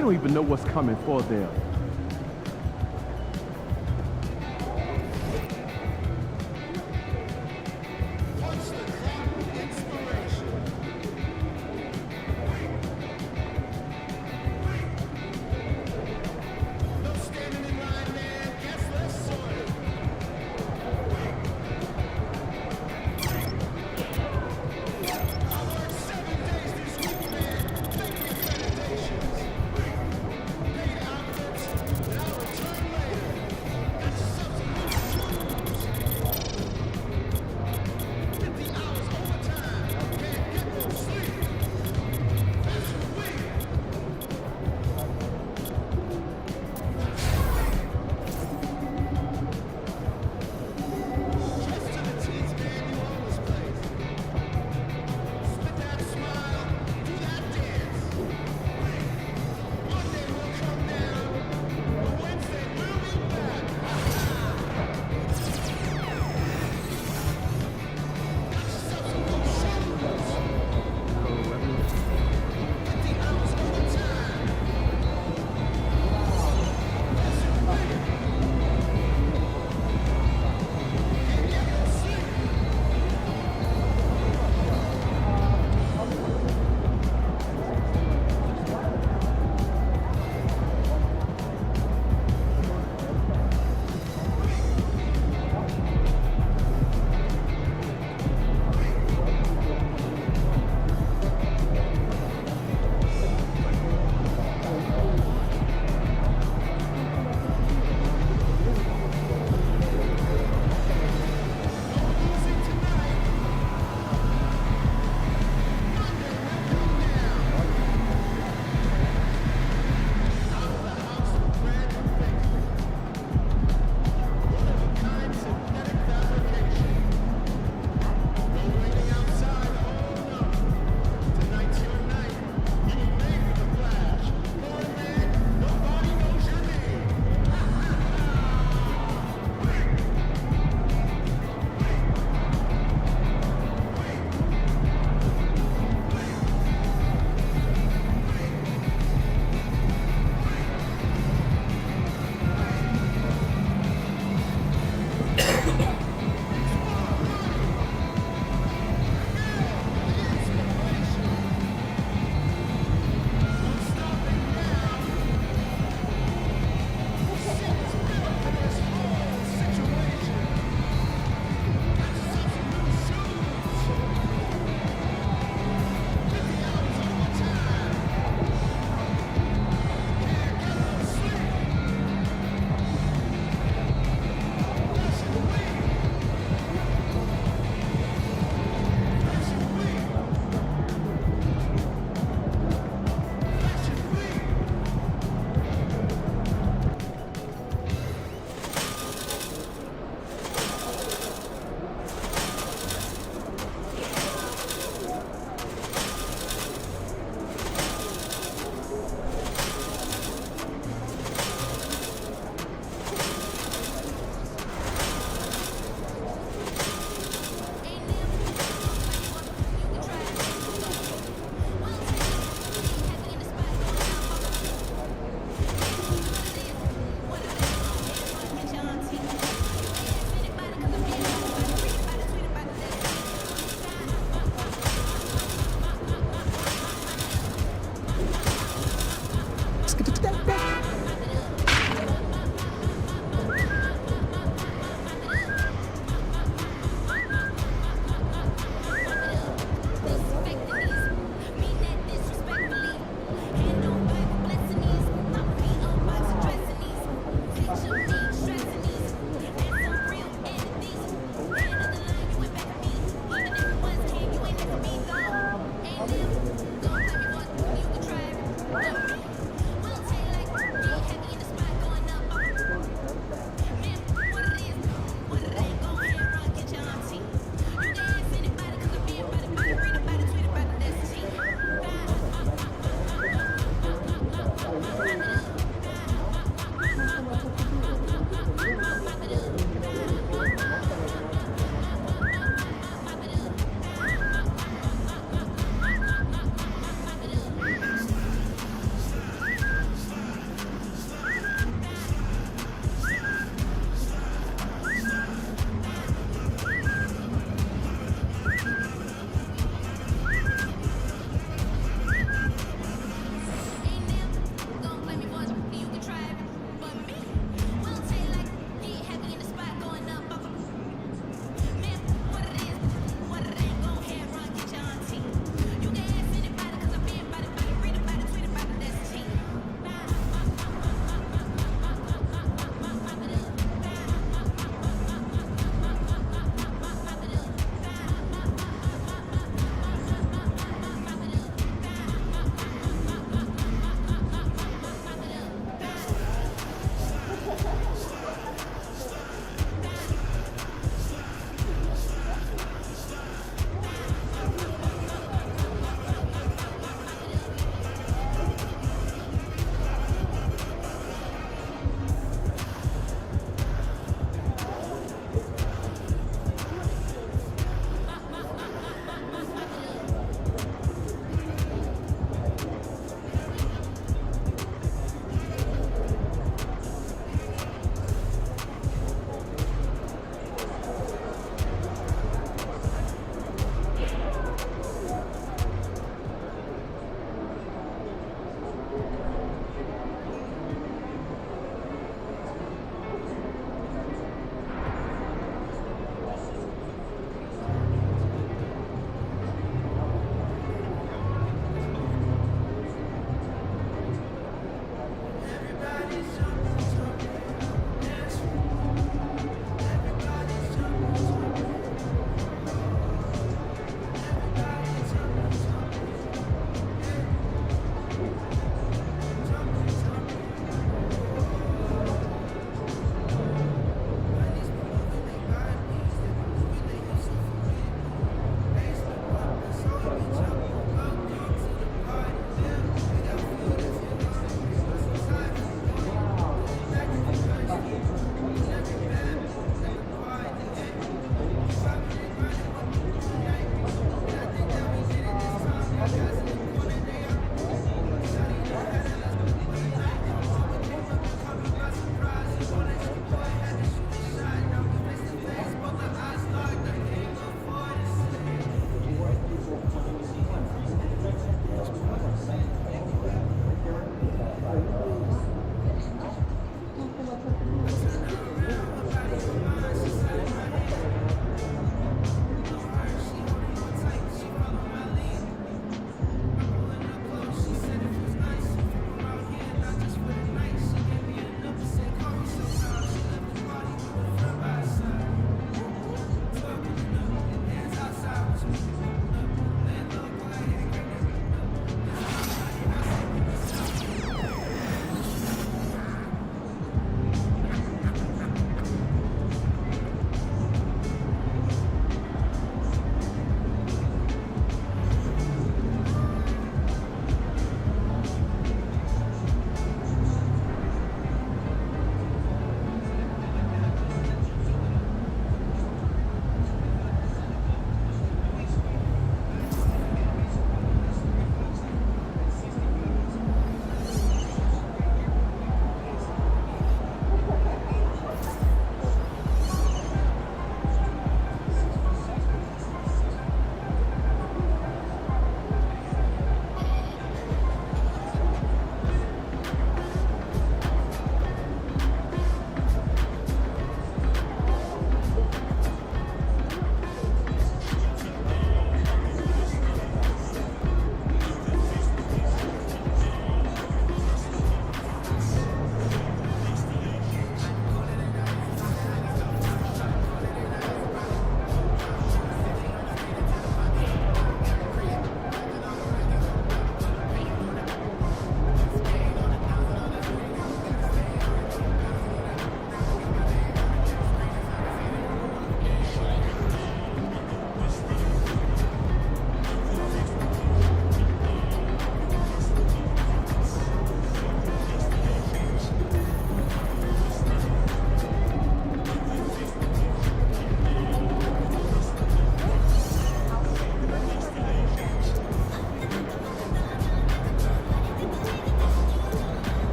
They don't even know what's coming for them.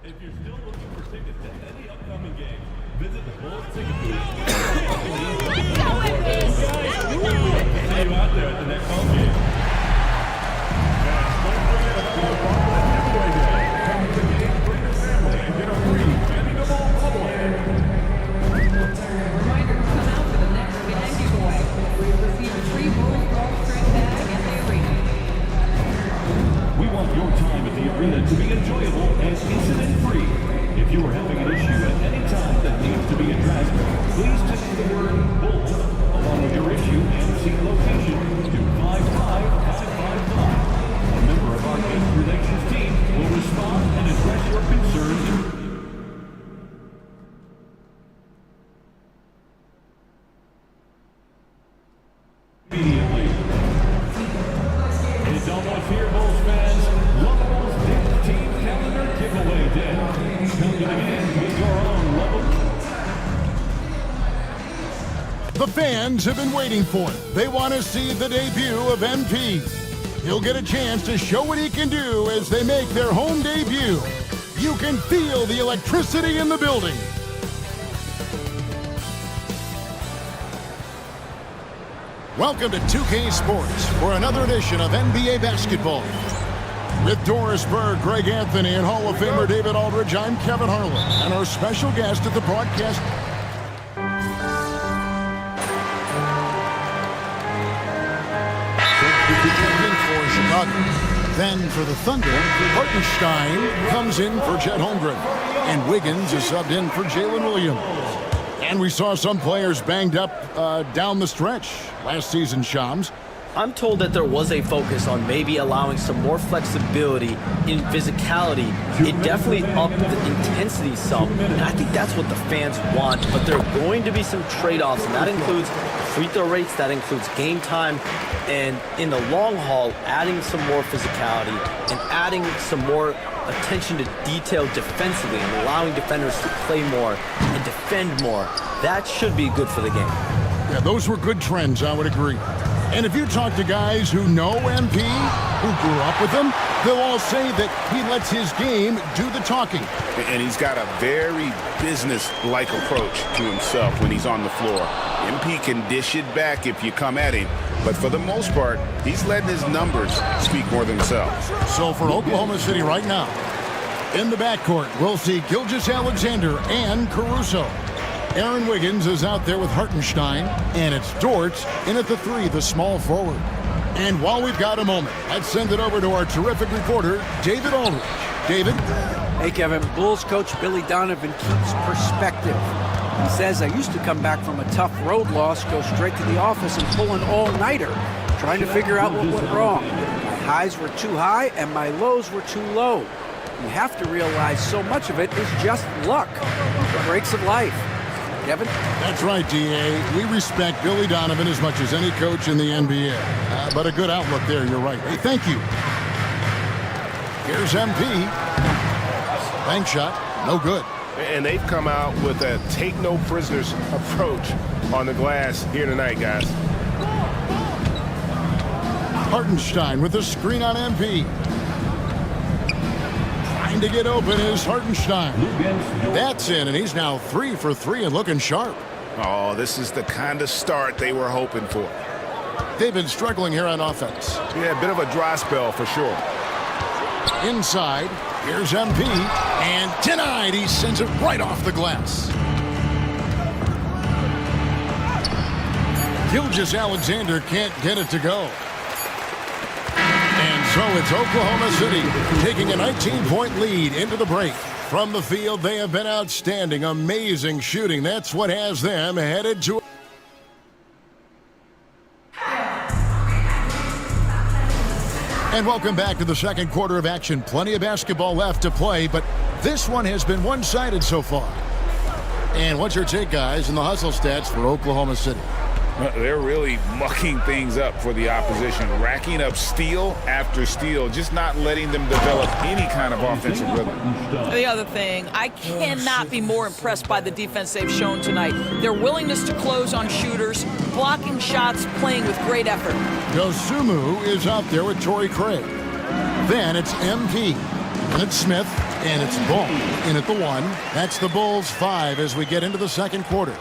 If you're still looking for tickets to any upcoming games, visit the Bulls ticket booth. See you out there at the next home game. Don't forget about the Bubble giveaway day. Come to the game, bring your family, and get a free vendable bubblehead. Reminder to come out for the next fan giveaway. We've received a free Bulls golf string bag and the arena. We want your time at the arena to be enjoyable and incident-free. If you are having an issue at any time that needs to be addressed, please text the word Bulls along with your issue and seat location to 55555. A member of our guest relations team will respond and address your concerns immediately. It's almost here, Bulls fans. Lovable's Dick Team Calendar Giveaway Day. Come to the game with your own Lovable. The fans have been waiting for it. They want to see the debut of MP. He'll get a chance to show what he can do as they make their home debut. You can feel the electricity in the building. Welcome to 2K Sports for another edition of NBA basketball. With Doris Berg, Greg Anthony, and Hall of Famer David Aldridge, I'm Kevin Harlan, and our special guest at the broadcast. For Chicago. Then for the Thunder, Hartenstein comes in for Chet Holmgren, and Wiggins is subbed in for Jalen Williams. And we saw some players banged up down the stretch last season, Shams. I'm told that there was a focus on maybe allowing some more flexibility in physicality. It definitely upped the intensity some, and I think that's what the fans want. But there are going to be some trade-offs, and that includes free throw rates, that includes game time, and in the long haul, adding some more physicality and adding some more attention to detail defensively and allowing defenders to play more and defend more. That should be good for the game. Yeah, those were good trends, I would agree. And if you talk to guys who know MP, who grew up with him, they'll all say that he lets his game do the talking. And he's got a very business-like approach to himself when he's on the floor. MP can dish it back if you come at him, but for the most part, he's letting his numbers speak more than themselves. So for Oklahoma City right now, in the backcourt, we'll see Gilgeous-Alexander and Caruso. Aaron Wiggins is out there with Hartenstein, and it's Dort in at the three, the small forward. And while we've got a moment, let's send it over to our terrific reporter, David Aldridge. David? Hey, Kevin. Bulls coach Billy Donovan keeps perspective. He says, I used to come back from a tough road loss, go straight to the office and pull an all-nighter, trying to figure out what went wrong. My highs were too high and my lows were too low. You have to realize so much of it is just luck, the breaks of life. Kevin? That's right, D.A. We respect Billy Donovan as much as any coach in the NBA. But a good outlook there, you're right. Hey, thank you. Here's MP. Bank shot, no good. And they've come out with a take-no-prisoners approach on the glass here tonight, guys. Hartenstein with the screen on MP. Trying to get open is Hartenstein. That's in, and he's now 3 for 3 and looking sharp. Oh, this is the kind of start they were hoping for. They've been struggling here on offense. Yeah, a bit of a dry spell for sure. Inside, here's MP, and denied. He sends it right off the glass. Gilgeous-Alexander can't get it to go. And so it's Oklahoma City taking a 19-point lead into the break. From the field, they have been outstanding, amazing shooting. That's what has them headed to... And welcome back to the second quarter of action. Plenty of basketball left to play, but this one has been one-sided so far. And what's your take, guys, in the hustle stats for Oklahoma City? They're really mucking things up for the opposition, racking up steal after steal, just not letting them develop any kind of offensive rhythm. The other thing, I cannot be more impressed by the defense they've shown tonight. Their willingness to close on shooters, blocking shots, playing with great effort. Dosumu is out there with Torrey Craig. Then it's MP. And it's Smith, and it's Bull in at the 1. That's the Bulls' 5 as we get into the second quarter.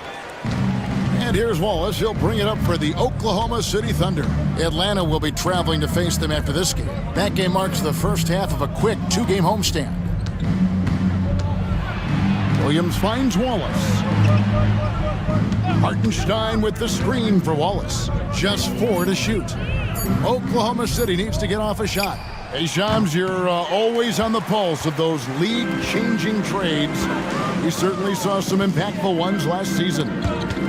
And here's Wallace. He'll bring it up for the Oklahoma City Thunder. Atlanta will be traveling to face them after this game. That game marks the first half of a quick 2-game homestand. Williams finds Wallace. Hartenstein with the screen for Wallace. Just 4 to shoot. Oklahoma City needs to get off a shot. Hey, Shams, you're always on the pulse of those league-changing trades. We certainly saw some impactful ones last season.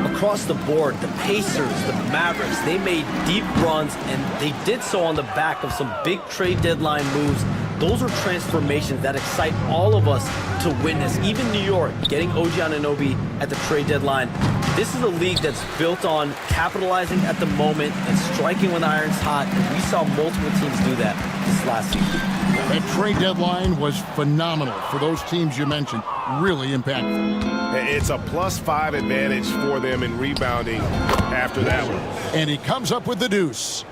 Across the board, the Pacers, the Mavericks, they made deep runs, and they did so on the back of some big trade deadline moves. Those are transformations that excite all of us to witness. Even New York, getting OG Anunoby at the trade deadline. This is a league that's built on capitalizing at the moment and striking when the iron's hot. And we saw multiple teams do that this last season. That trade deadline was phenomenal for those teams you mentioned. Really impactful. It's a +5 advantage for them in rebounding after that one. And he comes up with the deuce.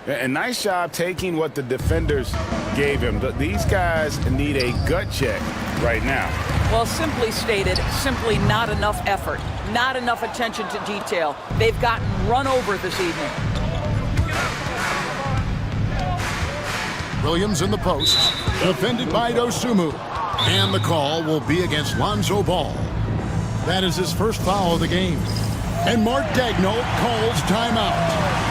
A nice job taking what the defenders gave him. These guys need a gut check right now. Well, simply stated, simply not enough effort, not enough attention to detail. They've gotten run over this evening. Williams in the post, defended by Dosunmu. And the call will be against Lonzo Ball. That is his first foul of the game. And Mark Daigneault calls timeout.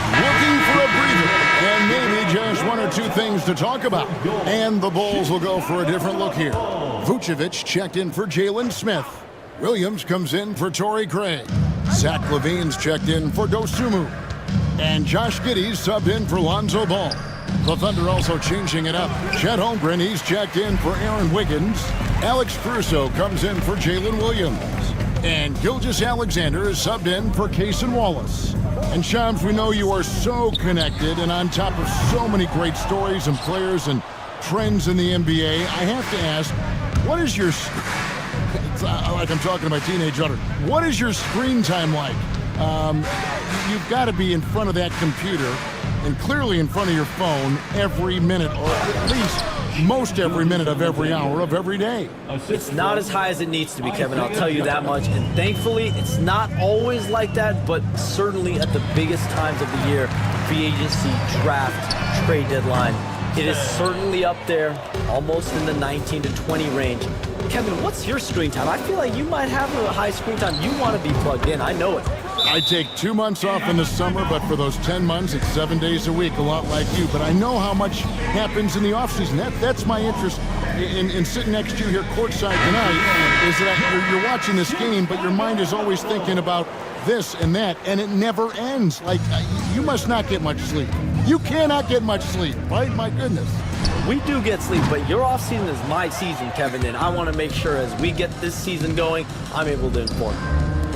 Looking for a breather, and maybe just 1 or 2 things to talk about. And the Bulls will go for a different look here. Vucevic checked in for Jalen Smith. Williams comes in for Torrey Craig. Zach LaVine's checked in for Dosunmu. And Josh Giddey's subbed in for Lonzo Ball. The Thunder also changing it up. Chet Holmgren, he's checked in for Aaron Wiggins. Alex Caruso comes in for Jalen Williams. And Gilgeous-Alexander is subbed in for Cason Wallace. And Shams, we know you are so connected and on top of so many great stories and players and trends in the NBA. I have to ask, what is your, it's like I'm talking to my teenage daughter, what is your screen time like? You've got to be in front of that computer and clearly in front of your phone every minute, or at least most every minute of every hour of every day. It's not as high as it needs to be, Kevin, I'll tell you that much. And thankfully, it's not always like that, but certainly at the biggest times of the year, free agency, draft, trade deadline, it is certainly up there, almost in the 19 to 20 range. Kevin, what's your screen time? I feel like you might have a high screen time. You want to be plugged in. I know it. I take 2 months off in the summer, but for those 10 months, it's 7 days a week, a lot like you. But I know how much happens in the offseason. That's my interest in sitting next to you here courtside tonight, is that you're watching this game, but your mind is always thinking about this and that, and it never ends. Like, you must not get much sleep. You cannot get much sleep, right? My goodness. We do get sleep, but your offseason is my season, Kevin, and I want to make sure as we get this season going, I'm able to inform you.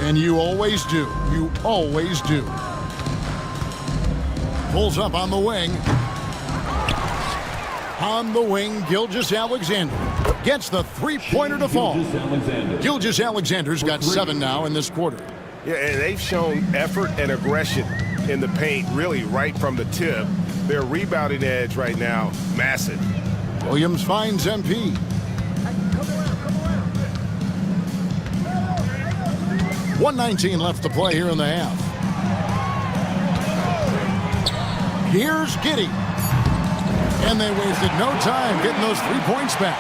And you always do. You always do. Pulls up on the wing. On the wing, Gilgeous-Alexander gets the three-pointer to fall. Gilgeous-Alexander's got 7 now in this quarter. Yeah, and they've shown effort and aggression in the paint, really right from the tip. Their rebounding edge right now, massive. Williams finds MP. 1:19 left to play here in the half. Here's Giddey. And they wasted no time getting those 3 points back.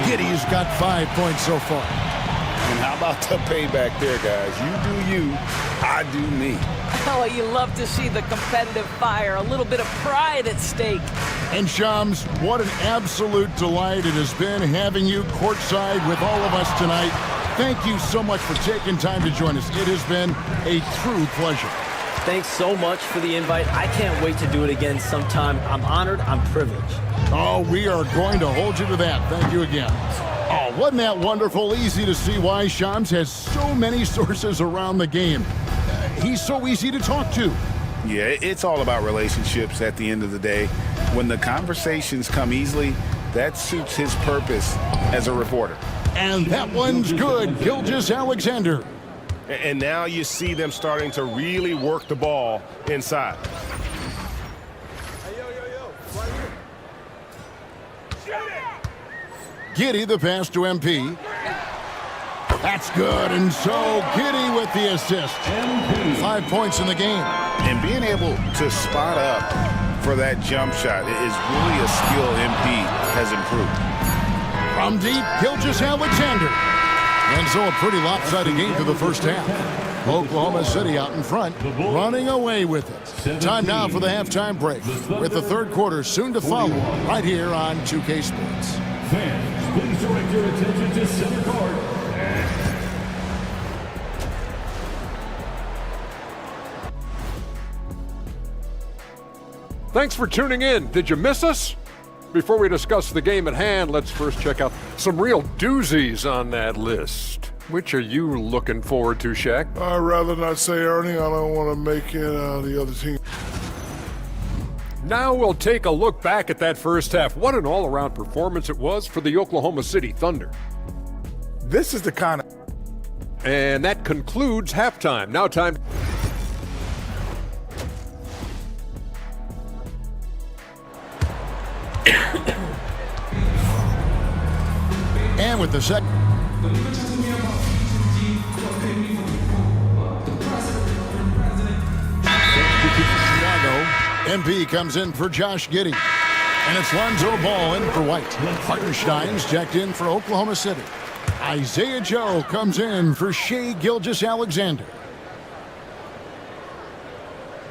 Giddey's got 5 points so far. And how about the payback there, guys? You do you, I do me. Oh, you love to see the competitive fire, a little bit of pride at stake. And Shams, what an absolute delight it has been having you courtside with all of us tonight. Thank you so much for taking time to join us. It has been a true pleasure. Thanks so much for the invite. I can't wait to do it again sometime. I'm honored. I'm privileged. Oh, we are going to hold you to that. Thank you again. Oh, wasn't that wonderful? Easy to see why Shams has so many sources around the game. He's so easy to talk to. Yeah, it's all about relationships at the end of the day. When the conversations come easily, that suits his purpose as a reporter. And that one's good, Gilgeous-Alexander. And now you see them starting to really work the ball inside. Giddy the pass to MP. That's good, and so Giddy with the assist. 5 points in the game. And being able to spot up for that jump shot is really a skill MP has improved. From deep, Gilgeous-Alexander. And so a pretty lopsided game through the first half. Oklahoma City out in front, running away with it. Time now for the halftime break, with the third quarter soon to follow, right here on 2K Sports. Fans, please direct your attention to center court. Thanks for tuning in. Did you miss us? Before we discuss the game at hand, let's first check out some real doozies on that list. Which are you looking forward to, Shaq? I'd rather not say, Ernie. I don't want to make it the other team. Now we'll take a look back at that first half. What an all-around performance it was for the Oklahoma City Thunder. This is the kind of... And that concludes halftime. Now time... And with the second... Chicago, MP comes in for Josh Giddy. And it's Lonzo Ball in for White. Hartenstein's checked in for Oklahoma City. Isaiah Joe comes in for Shai Gilgeous-Alexander.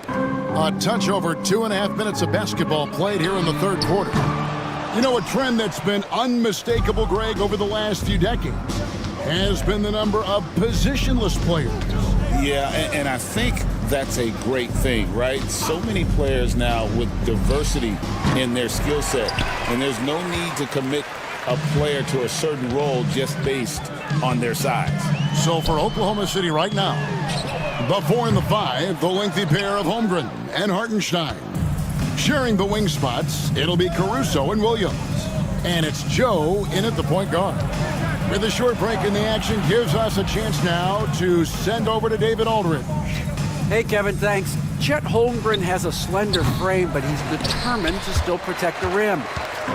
A touch over 2.5 minutes of basketball played here in the third quarter. You know, a trend that's been unmistakable, Greg, over the last few decades has been the number of positionless players. Yeah, and I think that's a great thing, right? So many players now with diversity in their skill set, and there's no need to commit a player to a certain role just based on their size. So for Oklahoma City right now, the 4 and the 5, the lengthy pair of Holmgren and Hartenstein. Sharing the wing spots, it'll be Caruso and Williams. And it's Joe in at the point guard. With a short break in the action, gives us a chance now to send over to David Aldridge. Hey, Kevin, thanks. Chet Holmgren has a slender frame, but he's determined to still protect the rim.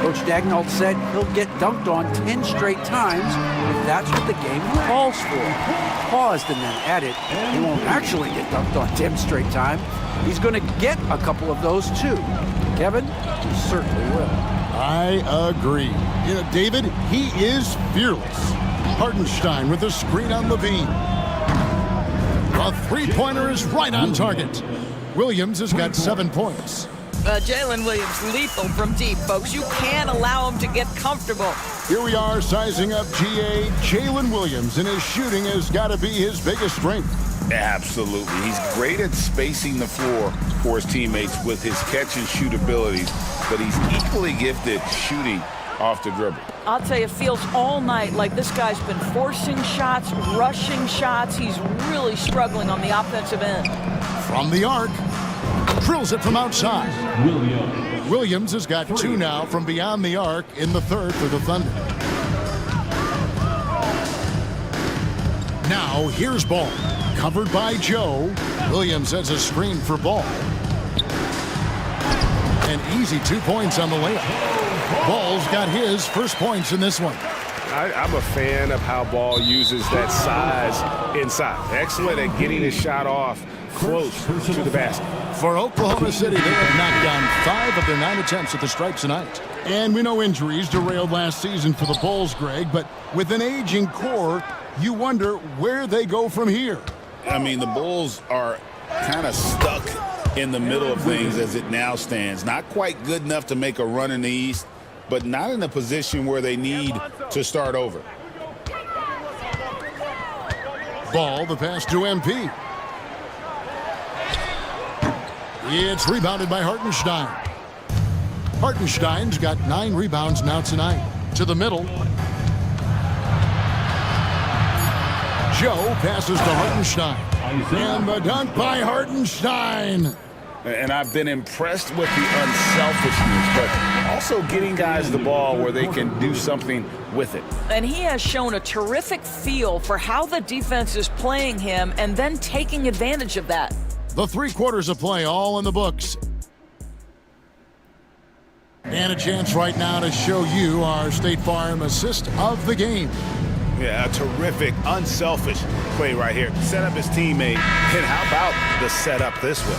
Coach Dagnall said he'll get dunked on 10 straight times if that's what the game calls for. Paused and then added, he won't actually get dunked on 10 straight times. He's going to get a couple of those too. Kevin, he certainly will. I agree. You know, David, he is fearless. Hartenstein with a screen on Levine. A three-pointer is right on target. Williams has got 7 points. Jalen Williams, lethal from deep, folks. You can't allow him to get comfortable. Here we are sizing up GA. Jalen Williams, and his shooting has got to be his biggest strength. Absolutely. He's great at spacing the floor for his teammates with his catch and shoot abilities, but he's equally gifted shooting off the dribble. I'll tell you, it feels all night like this guy's been forcing shots, rushing shots. He's really struggling on the offensive end. From the arc, drills it from outside. Williams has got 2 now from beyond the arc in the third for the Thunder. Now here's Ball. Covered by Joe. Williams has a screen for Ball. An easy 2 points on the layup. Ball's got his first points in this one. I'm a fan of how Ball uses that size inside. Excellent at getting his shot off close to the basket. For Oklahoma City, they have knocked down 5 of their 9 attempts at the stripe tonight. And we know injuries derailed last season for the Bulls, Greg, but with an aging core, you wonder where they go from here. I mean, the Bulls are kind of stuck in the middle of things as it now stands. Not quite good enough to make a run in the East, but not in a position where they need to start over. Ball, the pass to MP. It's rebounded by Hartenstein. Hartenstein's got 9 rebounds now tonight. To the middle. Joe passes to Hartenstein. And the dunk by Hartenstein. And I've been impressed with the unselfishness, but also getting guys the ball where they can do something with it. And he has shown a terrific feel for how the defense is playing him and then taking advantage of that. The 3 quarters of play all in the books. And a chance right now to show you our State Farm assist of the game. Yeah, a terrific, unselfish play right here. Set up his teammate. And how about the setup this way?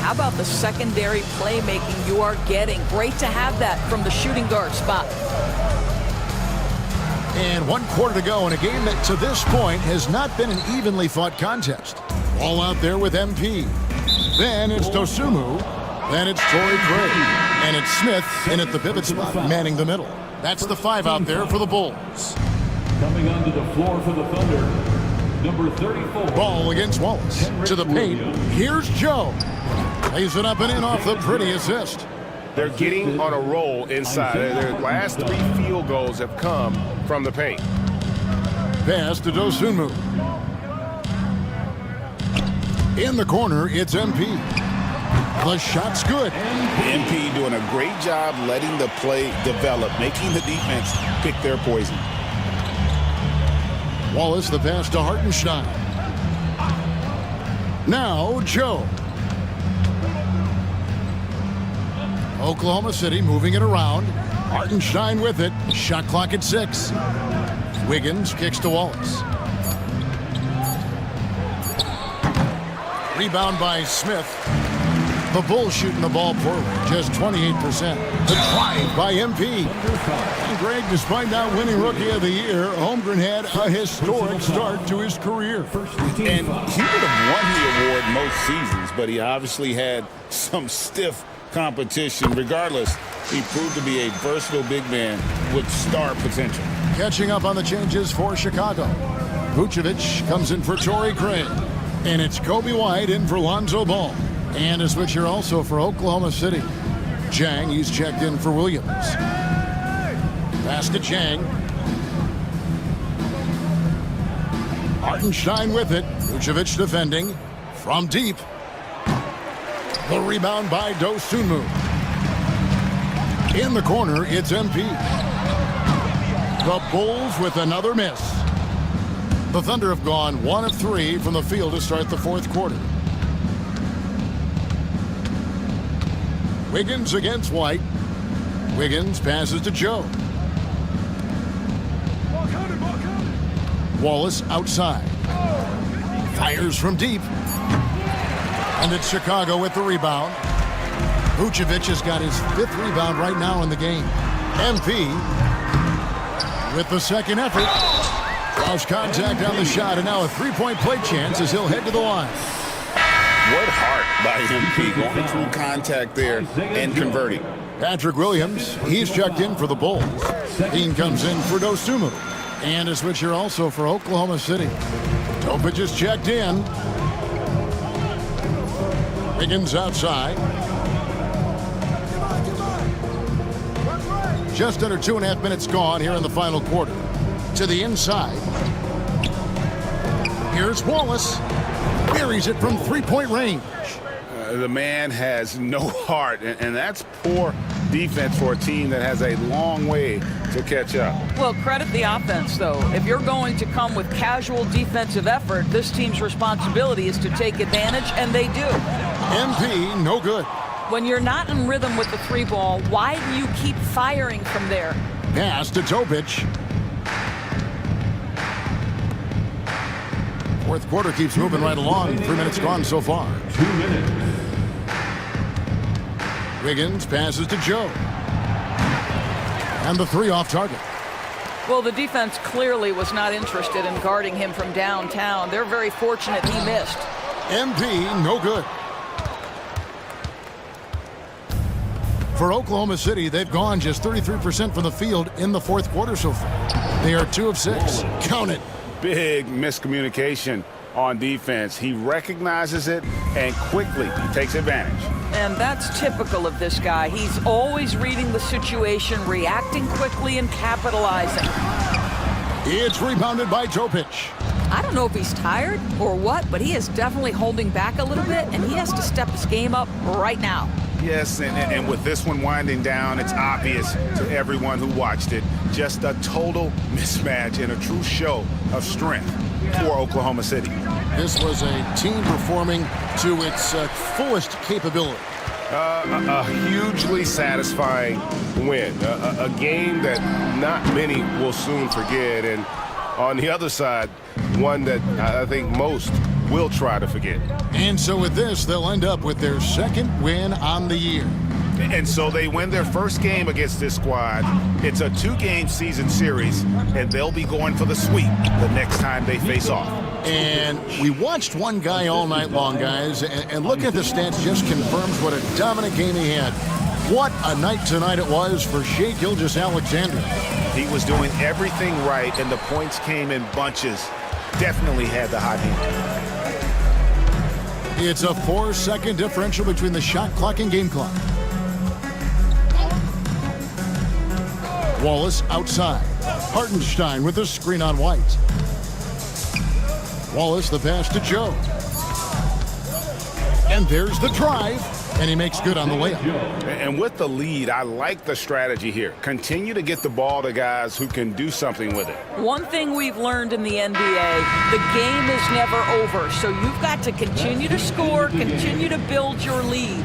How about the secondary playmaking you are getting? Great to have that from the shooting guard spot. And 1 quarter to go in a game that to this point has not been an evenly fought contest. All out there with MP. Then it's Dosunmu. Then it's Torrey Craig. And it's Smith in at the pivot spot, manning the middle. That's the 5 out there for the Bulls. Coming onto the floor for the Thunder, number 34. Ball against Wallace. To the paint. Here's Joe. Lays it up and in off the pretty assist. They're getting on a roll inside. Their last 3 field goals have come from the paint. Pass to Dosunmu. In the corner, it's MP. The shot's good. MP doing a great job letting the play develop, making the defense pick their poison. Wallace, the pass to Hartenstein. Now, Joe. Oklahoma City moving it around. Hartenstein with it. Shot clock at 6. Wiggins kicks to Wallace. Rebound by Smith. The Bulls shooting the ball poorly, just 28%. The drive by MP. And Greg, despite not winning Rookie of the Year, Holmgren had a historic start to his career. And he would have won the award most seasons, but he obviously had some stiff competition. Regardless, he proved to be a versatile big man with star potential. Catching up on the changes for Chicago. Vucevic comes in for Torrey Craig. And it's Kobe White in for Lonzo Ball. And a switcher also for Oklahoma City. Chang, he's checked in for Williams. Pass to Chang. Hartenstein with it. Vucevic defending. From deep. The rebound by Dosunmu. In the corner, it's MP. The Bulls with another miss. The Thunder have gone 1 of 3 from the field to start the 4th quarter. Wiggins against White. Wiggins passes to Joe. Wallace outside. Fires from deep. And it's Chicago with the rebound. Vucevic has got his 5th rebound right now in the game. MP with the second effort. Lost contact on the shot, and now a 3-point play chance as he'll head to the line. What heart by MP going through contact there and converting. Patrick Williams, he's checked in for the Bulls. Dean comes in for Dosunmu. And a switcher also for Oklahoma City. Topic is checked in. Wiggins outside. Just under 2.5 minutes gone here in the final quarter. To the inside. Here's Wallace. Buries it from 3-point range. The man has no heart, and that's poor defense for a team that has a long way to catch up. Well, credit the offense, though. If you're going to come with casual defensive effort, this team's responsibility is to take advantage, and they do. MP, no good. When you're not in rhythm with the 3-ball, why do you keep firing from there? Pass to Topic. 4th quarter keeps moving right along. 3 minutes gone so far. 2 minutes. Wiggins passes to Joe. And the 3 off target. Well, the defense clearly was not interested in guarding him from downtown. They're very fortunate he missed. MP, no good. For Oklahoma City, they've gone just 33% from the field in the 4th quarter so far. They are 2 of 6. Count it. Big miscommunication on defense. He recognizes it and quickly takes advantage. And that's typical of this guy. He's always reading the situation, reacting quickly, and capitalizing. It's rebounded by Topic. I don't know if he's tired or what, but he is definitely holding back a little bit, and he has to step his game up right now. Yes, and with this one winding down, it's obvious to everyone who watched it. Just a total mismatch and a true show of strength for Oklahoma City. This was a team performing to its fullest capability. A hugely satisfying win. A game that not many will soon forget. And on the other side, one that I think most will try to forget. And so with this, they'll end up with their second win on the year. And so they win their first game against this squad. It's a 2-game season series, and they'll be going for the sweep the next time they face off. And we watched one guy all night long, guys, and looking at the stats just confirms what a dominant game he had. What a night tonight it was for Shai Gilgeous-Alexander. He was doing everything right, and the points came in bunches. Definitely had the hot hand. It's a 4-second differential between the shot clock and game clock. Wallace outside. Hartenstein with a screen on White. Wallace the pass to Joe. And there's the drive. And he makes good on the layup. And with the lead, I like the strategy here. Continue to get the ball to guys who can do something with it. One thing we've learned in the NBA, the game is never over. So you've got to continue to score, continue to build your lead.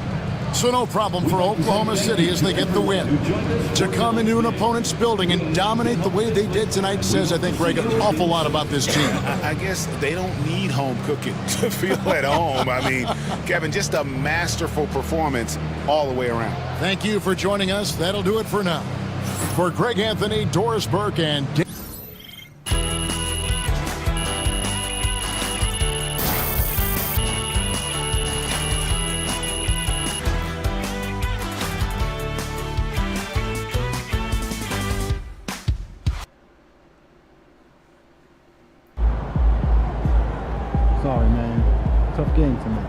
So no problem for Oklahoma City as they get the win. To come into an opponent's building and dominate the way they did tonight says, I think, Greg, an awful lot about this team. I guess they don't need home cooking to feel at home. I mean, Kevin, just a masterful performance all the way around. Thank you for joining us. That'll do it for now. For Greg Anthony, Doris Burke, and Sorry, man. Tough game tonight.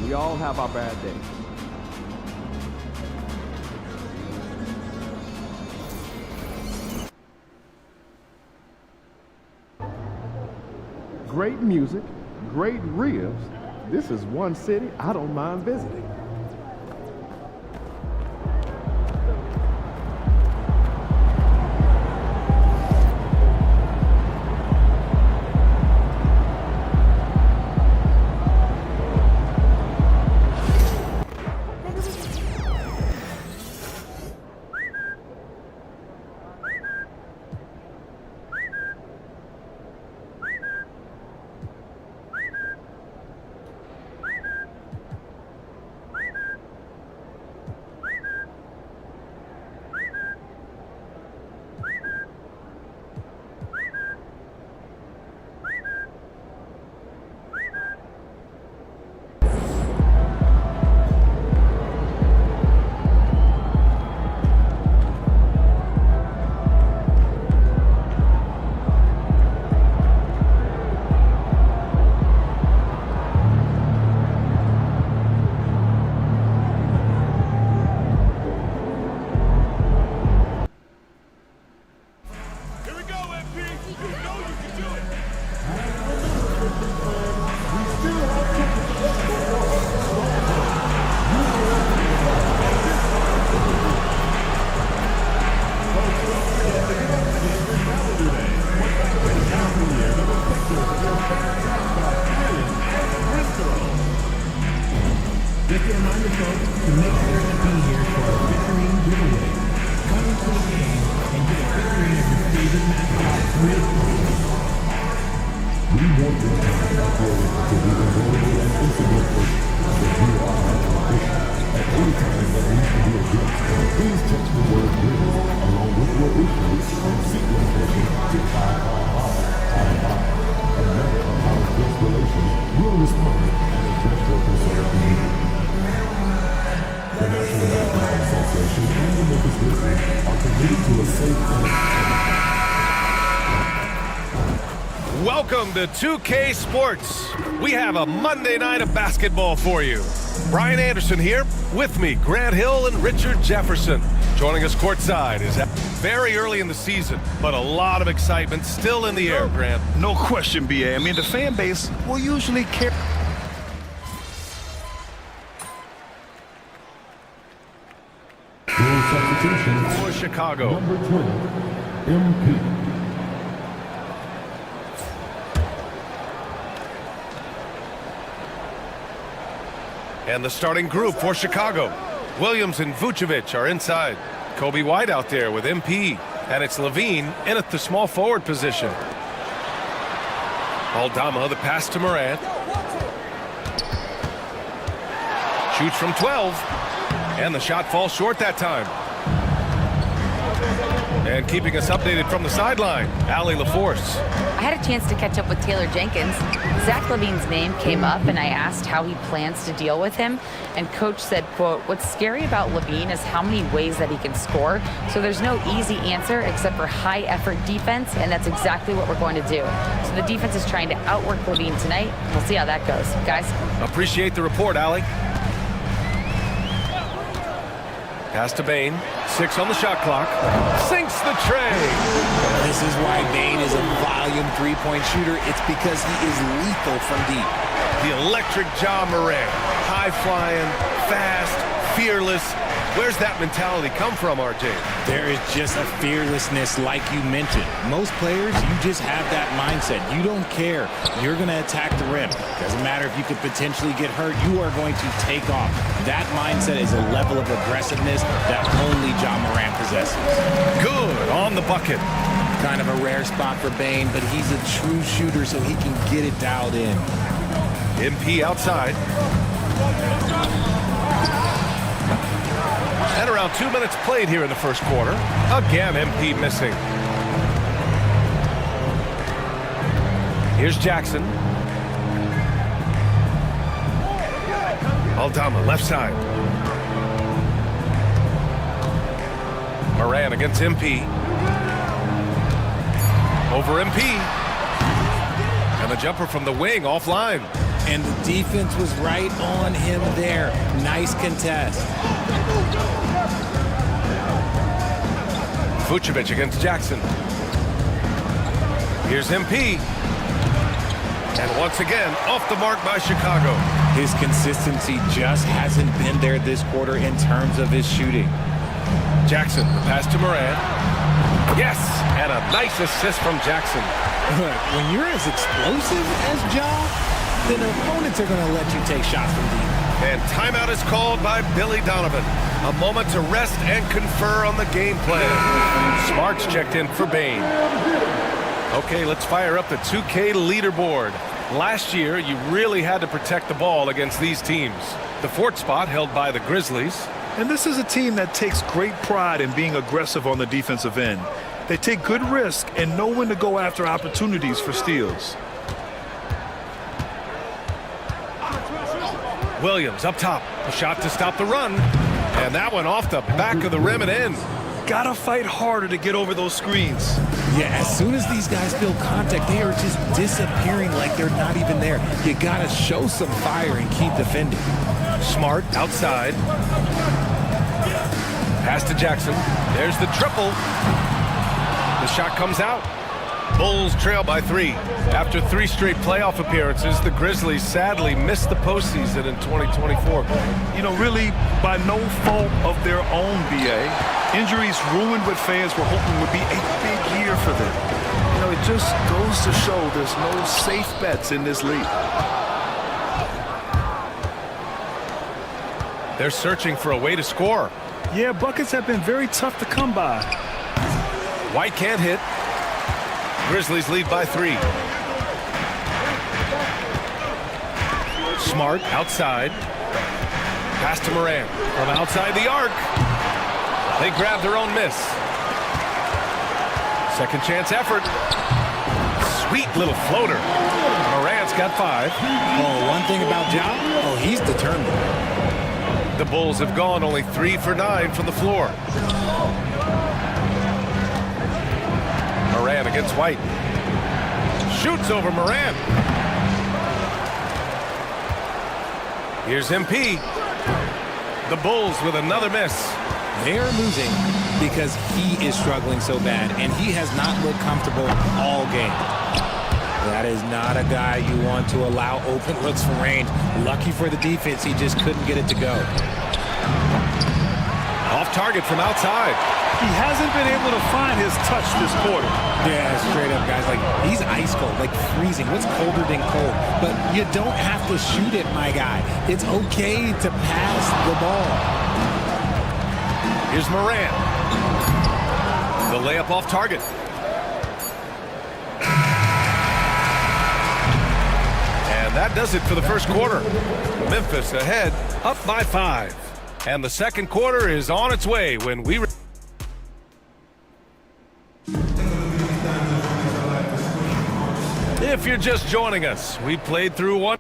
We all have our bad days. Great music, great ribs. This is one city I don't mind visiting. Just a reminder, folks, to make sure to be here for our figurine giveaway. Come into the game and get a figurine of your favorite mascot real quick. We want you to have to be enjoyable and incidentally that you are our competition. At any time that needs to be a gift, please text the word "giveaway" along with your issues and seat location to 55555. A member of our guest relations will respond and address your concern immediately. The National Basketball Association and the Memphis Grizzlies are committed to a safe and Welcome to 2K Sports. We have a Monday night of basketball for you. Brian Anderson here. With me, Grant Hill and Richard Jefferson. Joining us courtside is very early in the season, but a lot of excitement still in the air, Grant. No question, BA. I mean, the fan base will usually care. Substitution for Chicago. Number 20, MP. And the starting group for Chicago. Williams and Vucevic are inside. Kobe White out there with MP. And it's Levine in at the small forward position. Aldama, the pass to Morant. Shoots from 12. And the shot falls short that time. And keeping us updated from the sideline, Allie LaForce. I had a chance to catch up with Taylor Jenkins. Zach LaVine's name came up, and I asked how he plans to deal with him. And Coach said, quote, "What's scary about LaVine is how many ways that he can score. So there's no easy answer except for high-effort defense, and that's exactly what we're going to do. So the defense is trying to outwork LaVine tonight. We'll see how that goes. Guys." Appreciate the report, Allie. Pass to Bane. 6 on the shot clock. Sinks the tray. This is why Bane is a volume three-point shooter. It's because he is lethal from deep. The electric Ja Morant. High-flying, fast, fearless. Where's that mentality come from, RJ? There is just a fearlessness like you mentioned. Most players, you just have that mindset. You don't care. You're going to attack the rim. Doesn't matter if you could potentially get hurt. You are going to take off. That mindset is a level of aggressiveness that only Ja Morant possesses. Good on the bucket. Kind of a rare spot for Bane, but he's a true shooter, so he can get it dialed in. MP outside. And around 2 minutes played here in the first quarter. Again, MP missing. Here's Jackson. Aldama, left side. Moran against MP. Over MP. And the jumper from the wing offline. And the defense was right on him there. Nice contest. Vucevic against Jackson. Here's MP. And once again, off the mark by Chicago. His consistency just hasn't been there this quarter in terms of his shooting. Jackson, the pass to Morant. Yes, and a nice assist from Jackson. When you're as explosive as Ja, then opponents are going to let you take shots from deep. And timeout is called by Billy Donovan. A moment to rest and confer on the game plan. Smart's checked in for Bane. Okay, let's fire up the 2K leaderboard. Last year, you really had to protect the ball against these teams. The fourth spot held by the Grizzlies. And this is a team that takes great pride in being aggressive on the defensive end. They take good risk and know when to go after opportunities for steals. Williams up top. A shot to stop the run. And that one off the back of the rim and in. Gotta fight harder to get over those screens. Yeah, as soon as these guys feel contact, they are just disappearing like they're not even there. You gotta show some fire and keep defending. Smart outside. Pass to Jackson. There's the triple. The shot comes out. Bulls trail by 3. After 3 straight playoff appearances, the Grizzlies sadly missed the postseason in 2024. You know, really by no fault of their own, BA. Injuries ruined what fans were hoping would be a big year for them. You know, it just goes to show there's no safe bets in this league. They're searching for a way to score. Yeah, buckets have been very tough to come by. White can't hit. Grizzlies lead by 3. Smart outside. Pass to Morant from outside the arc. They grab their own miss. Second chance effort. Sweet little floater. Morant's got 5. Oh, one thing about Ja, oh, he's determined. The Bulls have gone only 3 for 9 from the floor. Morant against White. Shoots over Morant. Here's MP. The Bulls with another miss. They are losing because he is struggling so bad, and he has not looked comfortable all game. That is not a guy you want to allow open looks from range. Lucky for the defense, he just couldn't get it to go. off target from outside. He hasn't been able to find his touch this quarter. Yeah, straight up, guys. Like, he's ice cold, like freezing. What's colder than cold? But you don't have to shoot it, my guy. It's okay to pass the ball. Here's Morant. The layup off target. And that does it for the first quarter. Memphis ahead, up by 5. And the second quarter is on its way when we... If you're just joining us, we played through one...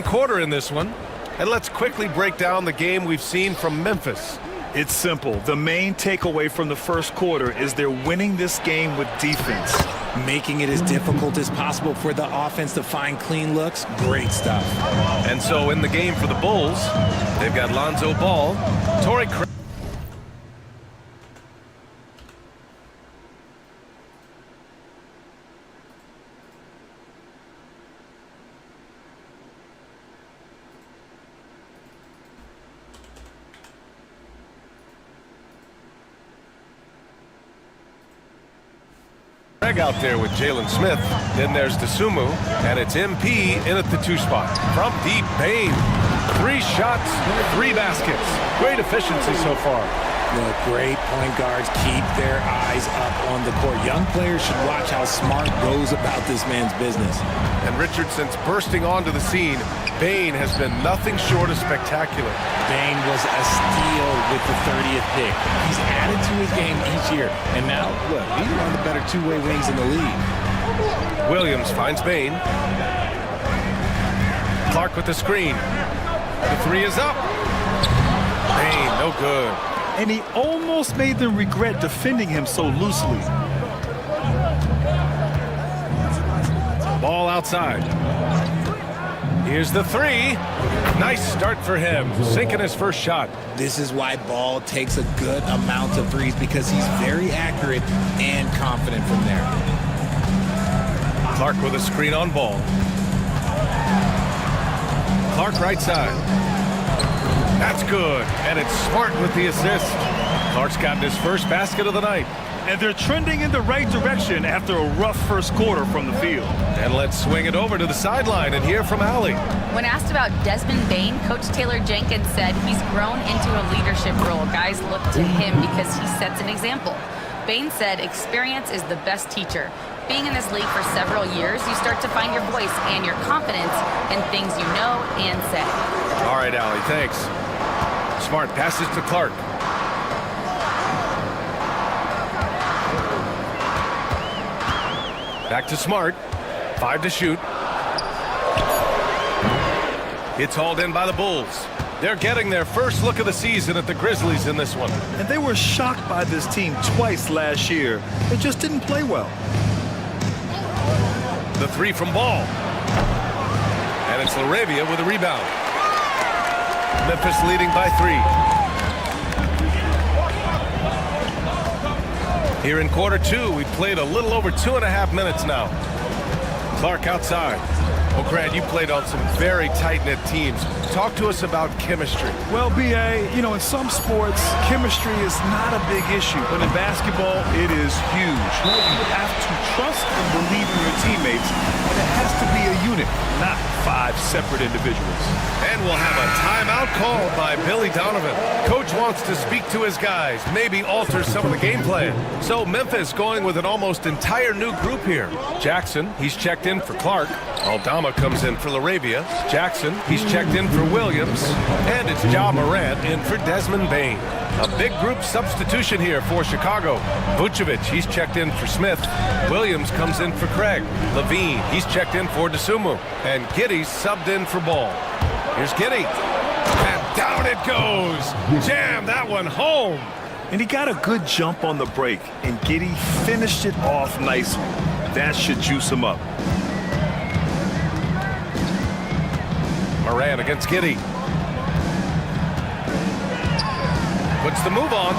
quarter in this one, and let's quickly break down the game we've seen from Memphis. It's simple. The main takeaway from the first quarter is they're winning this game with defense. Making it as difficult as possible for the offense to find clean looks. Great stuff. And so in the game for the Bulls, they've got Lonzo Ball, Torrey Craig. Out there with Jalen Smith. Then there's Dosunmu, and it's MP in at the 2 spot. From deep, Bane. 3 shots, 3 baskets. Great efficiency so far. The great point guards keep their eyes up on the court. Young players should watch how Smart goes about this man's business. And Richardson's bursting onto the scene. Bane has been nothing short of spectacular. Bane was a steal with the 30th pick. He's added to his game each year. And now, look, he's one of the better two-way wings in the league. Williams finds Bane. Clark with the screen. The 3 is up. Bane, no good. And he almost made them regret defending him so loosely. Ball outside. Here's the 3. Nice start for him, sinking his first shot. This is why Ball takes a good amount of threes, because he's very accurate and confident from there. Clark with a screen on Ball. Clark right side. That's good, and it's Smart with the assist. Clark's gotten his first basket of the night. And they're trending in the right direction after a rough first quarter from the field. And let's swing it over to the sideline and hear from Allie. When asked about Desmond Bane, Coach Taylor Jenkins said he's grown into a leadership role. Guys look to him because he sets an example. Bane said experience is the best teacher. Being in this league for several years, you start to find your voice and your confidence in things you know and say. All right, Allie, thanks. Smart passes to Clark. Back to Smart. 5 to shoot. It's hauled in by the Bulls. They're getting their first look of the season at the Grizzlies in this one. And they were shocked by this team twice last year. They just didn't play well. The 3 from Ball. And it's LaRavia with a rebound. Memphis leading by 3. Here in quarter 2, we've played a little over 2.5 minutes now. Clark outside. Well, Grant, you played on some very tight-knit teams. Talk to us about chemistry. Well, B.A., you know, in some sports, chemistry is not a big issue, but in basketball, it is huge. You have to trust and believe in your teammates, and it has to be a unit, not 5 separate individuals. And we'll have a timeout called by Billy Donovan. Coach wants to speak to his guys, maybe alter some of the game plan. So Memphis going with an almost entire new group here. Jackson, he's checked in for Clark. Aldama comes in for LaRavia. Jackson, he's checked in for Williams. And it's Ja Morant in for Desmond Bain. A big group substitution here for Chicago. Vucevic, he's checked in for Smith. Williams comes in for Craig. Levine, he's checked in for DeSumo. And Giddey's subbed in for Ball. Here's Giddey. And down it goes. Jam that one home. And he got a good jump on the break, and Giddey finished it off nicely. That should juice him up. Morant against Giddey. Puts the move on.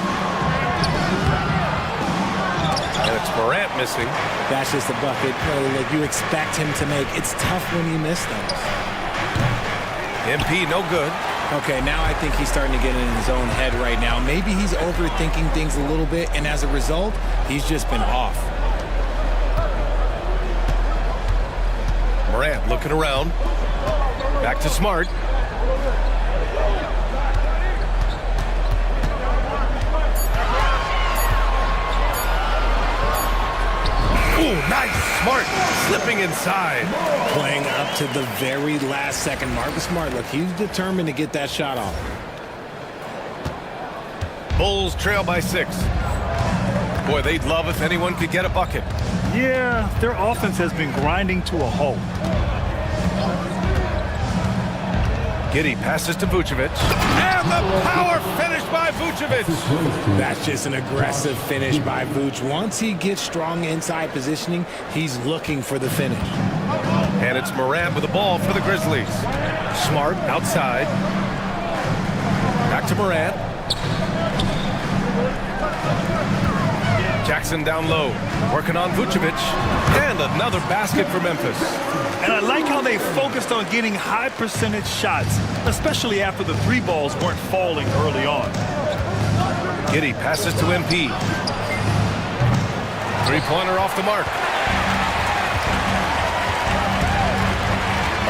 And it's Morant missing. That's just a bucket that you expect him to make. It's tough when you miss those. MP no good. Okay, now I think he's starting to get in his own head right now. Maybe he's overthinking things a little bit, and as a result, he's just been off. Morant looking around. Back to Smart. Ooh, nice. Smart slipping inside. Playing up to the very last second. Marcus Smart, look, he's determined to get that shot off. Bulls trail by 6. Boy, they'd love if anyone could get a bucket. Yeah, their offense has been grinding to a halt. Giddey passes to Vucevic. And the power finish by Vucevic. That's just an aggressive finish by Vuce. Once he gets strong inside positioning, he's looking for the finish. And it's Morant with the ball for the Grizzlies. Smart outside. Back to Morant. Jackson down low. Working on Vucevic. And another basket for Memphis. And I like how they focused on getting high percentage shots, especially after the 3 balls weren't falling early on. Giddey passes to MP. 3-pointer off the mark.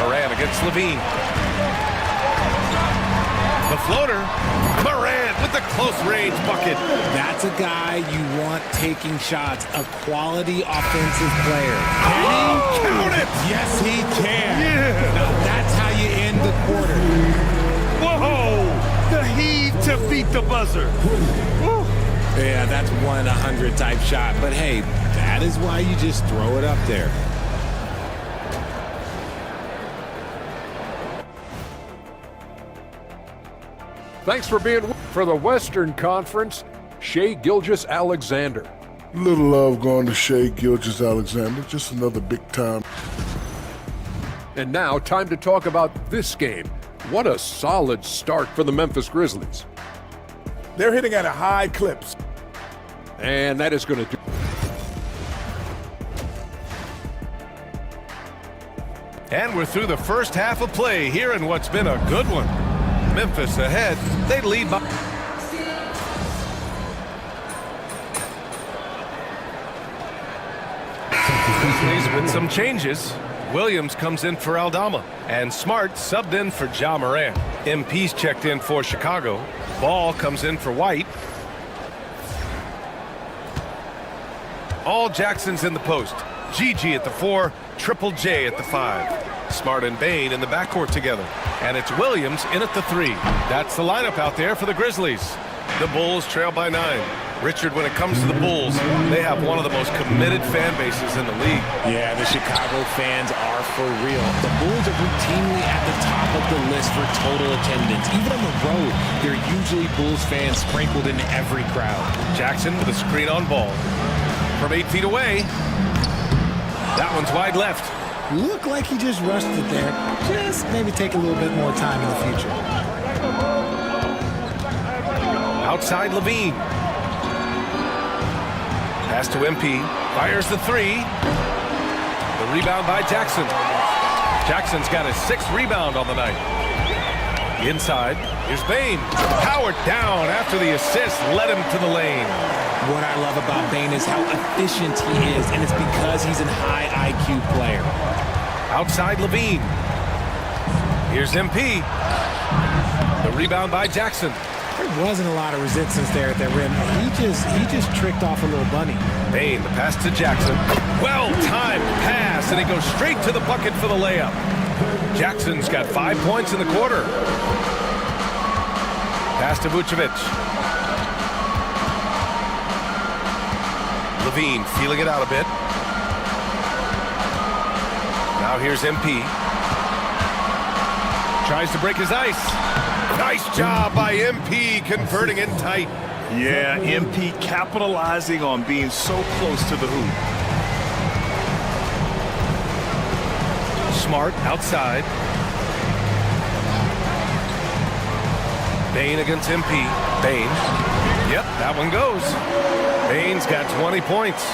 Morant against Levine. The floater. Morant with the close-range bucket. That's a guy you want taking shots, a quality offensive player. Can he? Count it! Yes, he can. Yeah. Now that's how you end the quarter. Whoa! The heave to beat the buzzer. Woo. Yeah, that's 1-100 type shot. But hey, that is why you just throw it up there. Thanks for being for the Western Conference, Shai Gilgeous-Alexander. Little love going to Shai Gilgeous-Alexander. Just another big time. And now, time to talk about this game. What a solid start for the Memphis Grizzlies. They're hitting at a high clips. And that is going to do. And we're through the first half of play here in what's been a good one. Memphis ahead. They lead by. With some changes. Williams comes in for Aldama. And Smart subbed in for Ja Morant. MP's checked in for Chicago. Ball comes in for White. All Jackson's in the post. GG at the 4, Triple J at the 5. Smart and Bain in the backcourt together. And it's Williams in at the 3. That's the lineup out there for the Grizzlies. The Bulls trail by 9. Richard, when it comes to the Bulls, they have one of the most committed fan bases in the league. Yeah, the Chicago fans are for real. The Bulls are routinely at the top of the list for total attendance. Even on the road, there are usually Bulls fans sprinkled in every crowd. Jackson with a screen on Ball. From 8 feet away. That one's wide left. Looked like he just rushed it there. Just maybe take a little bit more time in the future. Outside Levine. Pass to MP. Fires the 3. The rebound by Jackson. Jackson's got his 6th rebound on the night. Inside, here's Bane. Powered down after the assist led him to the lane. What I love about Bane is how efficient he is, and it's because he's a high IQ player. Outside Levine. Here's MP. The rebound by Jackson. There wasn't a lot of resistance there at the rim. He just tricked off a little bunny. Bane, the pass to Jackson. Well-timed pass, and he goes straight to the bucket for the layup. Jackson's got 5 points in the quarter. Pass to Vucevic. Levine feeling it out a bit. Now here's MP. Tries to break his ice. Nice job by MP converting in tight. Yeah, MP capitalizing on being so close to the hoop. Smart outside. Bane against MP. Bane. Yep, that one goes. Bane's got 20 points.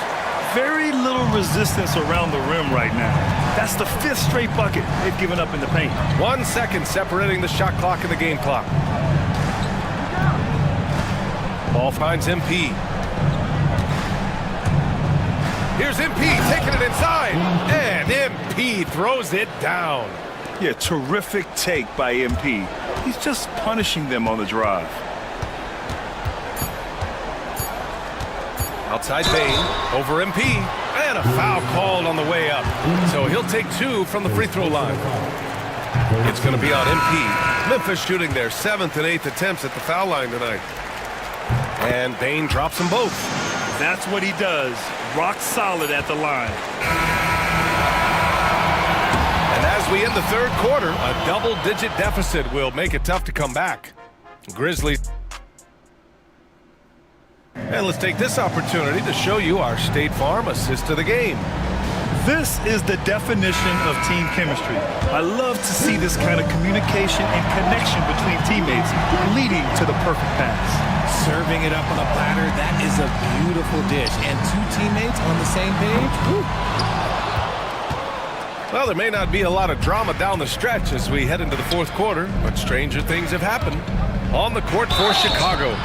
Very little resistance around the rim right now. That's the 5th straight bucket they've given up in the paint. 1 second separating the shot clock and the game clock. Ball finds MP. Here's MP taking it inside, and MP throws it down. Yeah, terrific take by MP. He's just punishing them on the drive. Outside Bane, over MP, and a foul called on the way up. So he'll take 2 from the free throw line. It's going to be on MP. Memphis shooting their 7th and 8th attempts at the foul line tonight. And Bane drops them both. That's what he does. Rock solid at the line. And as we end the 3rd quarter, a double-digit deficit will make it tough to come back. Grizzlies. And let's take this opportunity to show you our State Farm assist to the game. This is the definition of team chemistry. I love to see this kind of communication and connection between teammates leading to the perfect pass. Serving it up on a platter, that is a beautiful dish. And 2 teammates on the same page. Woo. Well, there may not be a lot of drama down the stretch as we head into the 4th quarter, but stranger things have happened. On the court for Chicago,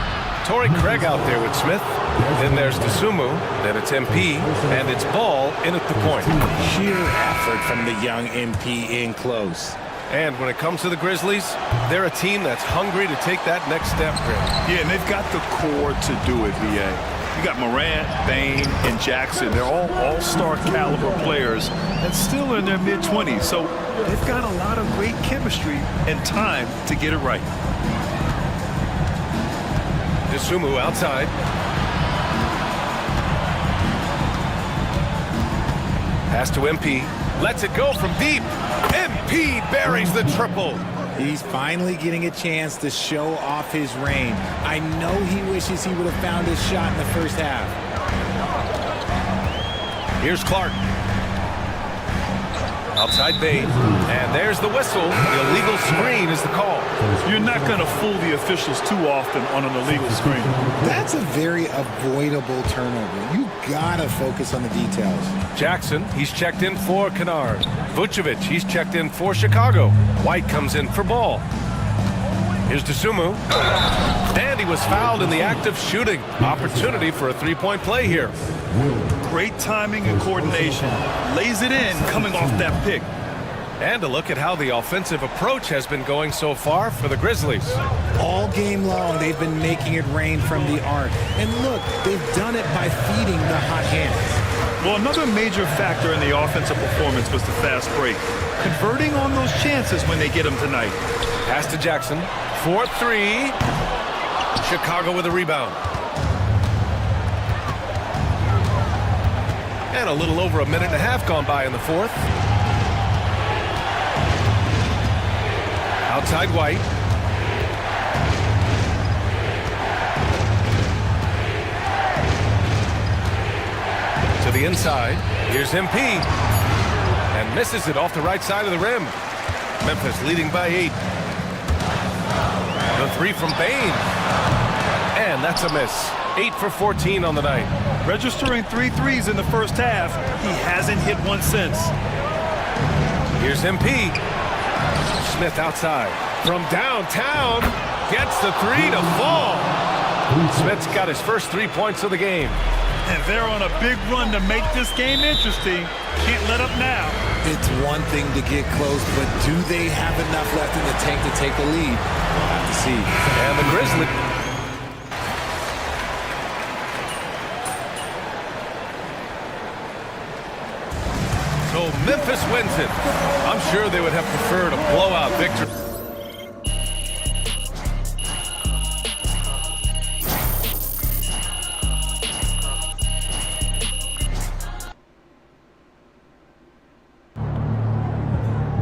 Torrey Craig out there with Smith. Then there's Dosunmu, then it's MP, and it's Ball in at the point. Sheer effort from the young MP in close. And when it comes to the Grizzlies, they're a team that's hungry to take that next step, Greg. Yeah, and they've got the core to do it, VA. You got Morant, Bane, and Jackson. They're all all-star caliber players and still in their mid-20s. So they've got a lot of great chemistry and time to get it right. Dosunmu outside. Pass to MP. Lets it go from deep. MP buries the triple. He's finally getting a chance to show off his range. I know he wishes he would have found his shot in the first half. Here's Clark. Outside Bane. And there's the whistle. The illegal screen is the call. You're not going to fool the officials too often on an illegal screen. That's a very avoidable turnover. You gotta focus on the details. Jackson, he's checked in for Kennard. Vucevic, he's checked in for Chicago. White comes in for Ball. Here's Dosunmu. And he was fouled in the act of shooting. Opportunity for a 3-point play here. Great timing and coordination. Lays it in coming off that pick. And a look at how the offensive approach has been going so far for the Grizzlies. All game long, they've been making it rain from the arc. And look, they've done it by feeding the hot hands. Well, another major factor in the offensive performance was the fast break. Converting on those chances when they get them tonight. Pass to Jackson. 4-3. Chicago with a rebound. And a little over a minute and a half gone by in the 4th. Outside White. To the inside. Here's MP. And misses it off the right side of the rim. Memphis leading by 8. The 3 from Bane. And that's a miss. 8 for 14 on the night. Registering 3 threes in the first half. He hasn't hit one since. Here's MP. Smith outside. From downtown. Gets the three to fall. Smith's got his first 3 points of the game. And they're on a big run to make this game interesting. Can't let up now. It's one thing to get close, but do they have enough left in the tank to take the lead? We'll have to see. And the Grizzlies. So Memphis wins it. I'm sure they would have preferred a blowout victory.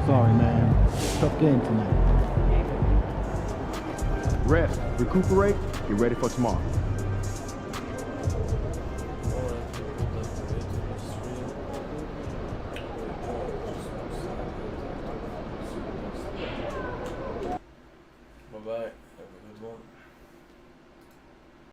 Sorry, man. Tough game tonight. Rest, recuperate, get ready for tomorrow.